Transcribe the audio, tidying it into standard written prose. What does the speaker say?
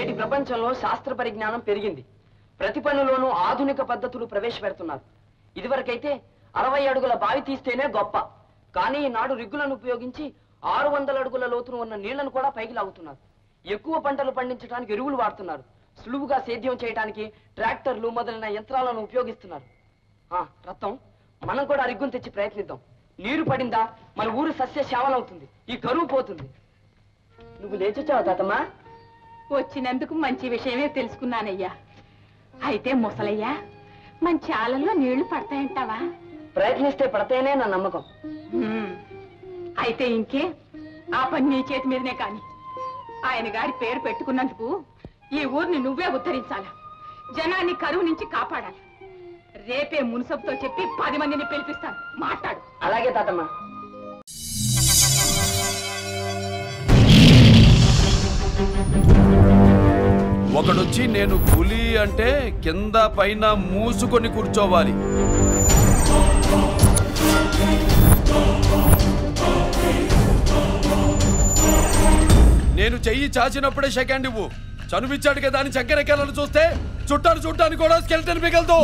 నేటి ప్రపంచంలో శాస్త్ర పరిజ్ఞానం పెరిగింది. ప్రతి పనులోనూ ఆధునిక పద్ధతులు ప్రవేశపెడుతున్నారు. ఇదివరకైతే 60 అడుగుల బావి తీస్తేనే గొప్ప. కానీ ఈనాడు రిగ్గులను ఉపయోగించి 600 అడుగుల లోతును ఉన్న నీళ్లను కూడా పైకి లాగుతున్నారు. ఎక్కువ పంటలు పండించడానికి ఎరువులు వాడుతున్నారు. సులువుగా సేద్యం చేయడానికి ట్రాక్టర్లు మొదలైన యంత్రాలను ఉపయోగిస్తున్నారు. రత్నం, మనం కూడా రిగ్గును తెచ్చి ప్రయత్నిద్దాం. నీరు పడిందా మన ఊరు సస్య శ్యామలవుతుంది, ఈ కరువు పోతుంది. నువ్వు లేచొచ్చావా తాతమ్మా? వచ్చినందుకు మంచి విషయమే తెలుసుకున్నానయ్యా. అయితే ముసలయ్యా, మంచి ఆలంలో నీళ్లు పడతాయంటావా? ప్రయత్నిస్తే పడతాయనే నా నమ్మకం. అయితే ఇంకే, ఆ పని నీ చేతి మీదనే కాని. ఆయన గారి పేరు పెట్టుకున్నందుకు ఈ ఊరిని నువ్వే ఉద్ధరించాలా, జనాన్ని కరువు నుంచి కాపాడాలి. రేపే మున్సబుతో చెప్పి 10 మందిని పిలిపిస్తాను, మాట్లాడు. అలాగే తాతమ్మ. ఒకడొచ్చి నేను పులి అంటే కింద పైన మూసుకొని కూర్చోవాలి. నేను చెయ్యి చాచినప్పుడే సెకండ్ ఇవ్వు. చనువిచ్చాడు కదా అని చక్కెరకెళ్ళను చూస్తే చుట్టాను చూడ్డానికి కూడా స్కెల్టన్ మిగలదు.